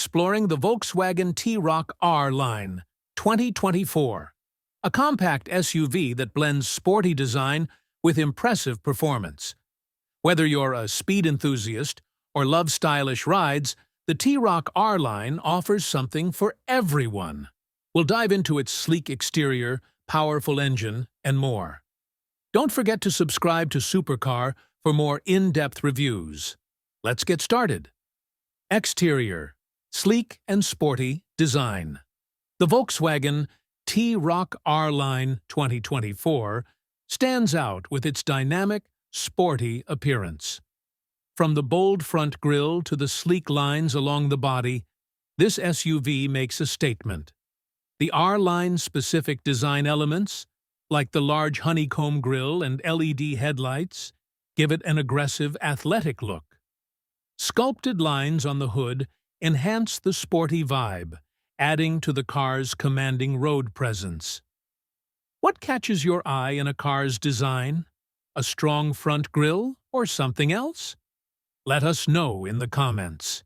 exploring the Volkswagen T-Roc R line 2024, a compact SUV that blends sporty design with impressive performance. Whether you're a speed enthusiast or love stylish rides, the T-Roc R line offers something for everyone. We'll dive into its sleek exterior, powerful engine, and more. Don't forget to subscribe to Supercar for more in-depth reviews. Let's get started. Exterior: sleek and sporty design. The Volkswagen T-Roc R line 2024 stands out with its dynamic, sporty appearance. From the bold front grille to the sleek lines along the body, this SUV makes a statement. The R-Line's specific design elements, like the large honeycomb grille and LED headlights, give it an aggressive, athletic look. Sculpted lines on the hood enhance the sporty vibe, adding to the car's commanding road presence. What catches your eye in a car's design? A strong front grille or something else? Let us know in the comments.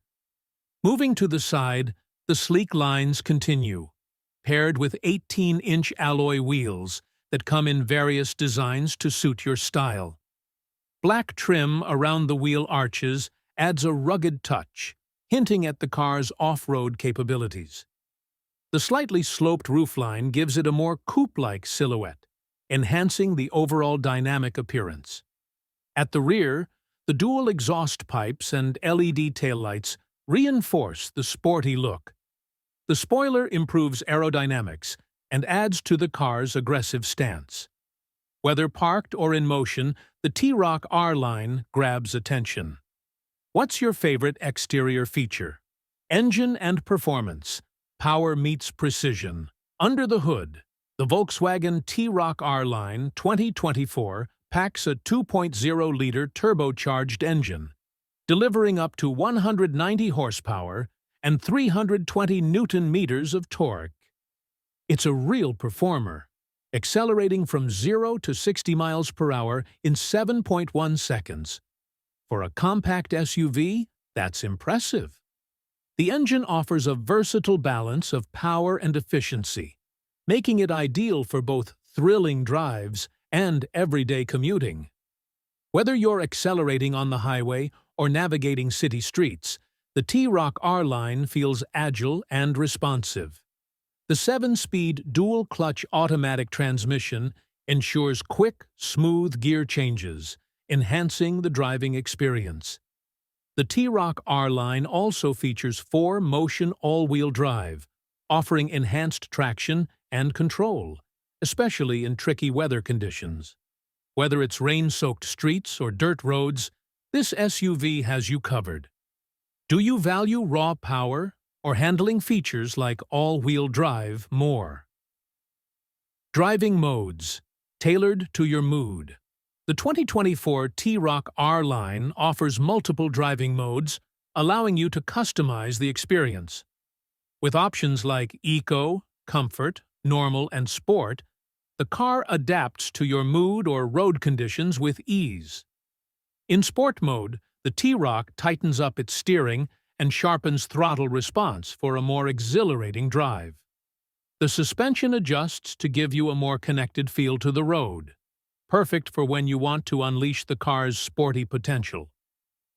Moving to the side, the sleek lines continue, paired with 18-inch alloy wheels that come in various designs to suit your style. Black trim around the wheel arches adds a rugged touch, hinting at the car's off-road capabilities. The slightly sloped roofline gives it a more coupe-like silhouette, enhancing the overall dynamic appearance. At the rear, the dual exhaust pipes and LED taillights reinforce the sporty look. The spoiler improves aerodynamics and adds to the car's aggressive stance. Whether parked or in motion, the T-Roc R line grabs attention. What's your favorite exterior feature? Engine and performance. Power meets precision. Under the hood, the Volkswagen T-Roc R line 2024 packs a 2.0-liter turbocharged engine, delivering up to 190 horsepower and 320 Newton-meters of torque. It's a real performer, accelerating from 0 to 60 miles per hour in 7.1 seconds. For a compact SUV, that's impressive. The engine offers a versatile balance of power and efficiency, making it ideal for both thrilling drives and everyday commuting. Whether you're accelerating on the highway or navigating city streets, the T-Roc R line feels agile and responsive. The 7-speed dual-clutch automatic transmission ensures quick, smooth gear changes, enhancing the driving experience. The T-Roc R line also features 4-motion all-wheel drive, offering enhanced traction and control, especially in tricky weather conditions. Whether it's rain-soaked streets or dirt roads, this SUV has you covered. Do you value raw power or handling features like all-wheel drive more? Driving modes, tailored to your mood. The 2024 T-Roc R line offers multiple driving modes, allowing you to customize the experience. With options like Eco, Comfort, Normal, and Sport, the car adapts to your mood or road conditions with ease. In Sport mode, the T-Roc tightens up its steering and sharpens throttle response for a more exhilarating drive. The suspension adjusts to give you a more connected feel to the road, perfect for when you want to unleash the car's sporty potential.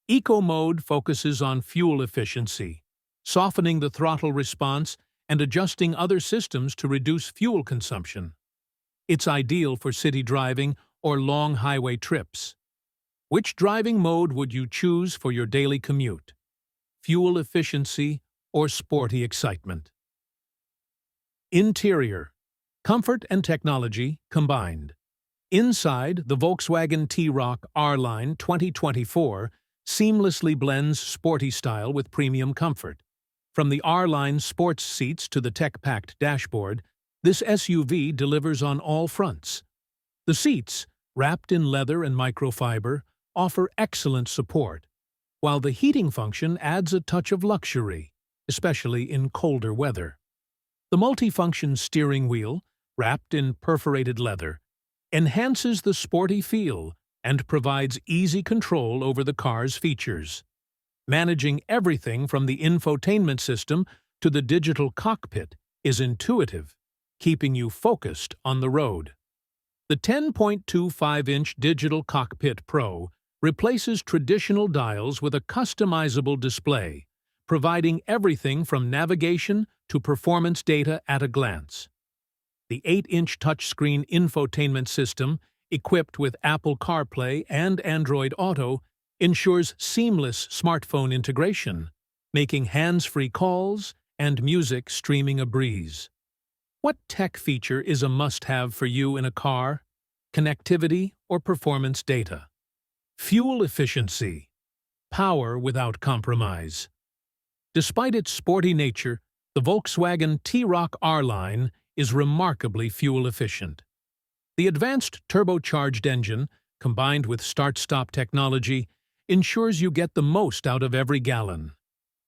Eco mode focuses on fuel efficiency, softening the throttle response and adjusting other systems to reduce fuel consumption. It's ideal for city driving or long highway trips. Which driving mode would you choose for your daily commute? Fuel efficiency or sporty excitement? Interior: comfort and technology combined. Inside, the Volkswagen T-Roc R line 2024 seamlessly blends sporty style with premium comfort. From the R line sports seats to the tech-packed dashboard, this SUV delivers on all fronts. The seats, wrapped in leather and microfiber, offer excellent support, while the heating function adds a touch of luxury, especially in colder weather. The multifunction steering wheel, wrapped in perforated leather, enhances the sporty feel and provides easy control over the car's features. Managing everything from the infotainment system to the digital cockpit is intuitive, keeping you focused on the road. The 10.25-inch Digital Cockpit Pro replaces traditional dials with a customizable display, providing everything from navigation to performance data at a glance. The 8-inch touchscreen infotainment system, equipped with Apple CarPlay and Android Auto, ensures seamless smartphone integration, making hands-free calls and music streaming a breeze. What tech feature is a must-have for you in a car? Connectivity or performance data? Fuel efficiency. Power without compromise. Despite its sporty nature, the Volkswagen T-Roc R line is remarkably fuel efficient. The advanced turbocharged engine, combined with start-stop technology, ensures you get the most out of every gallon.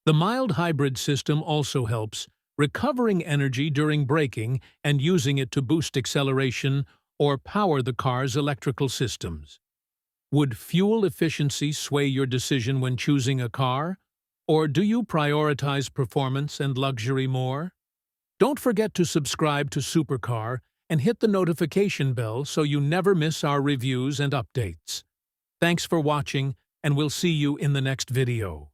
The mild hybrid system also helps, recovering energy during braking and using it to boost acceleration or power the car's electrical systems. Would fuel efficiency sway your decision when choosing a car? Or do you prioritize performance and luxury more? Don't forget to subscribe to Supercar and hit the notification bell so you never miss our reviews and updates. Thanks for watching, and we'll see you in the next video.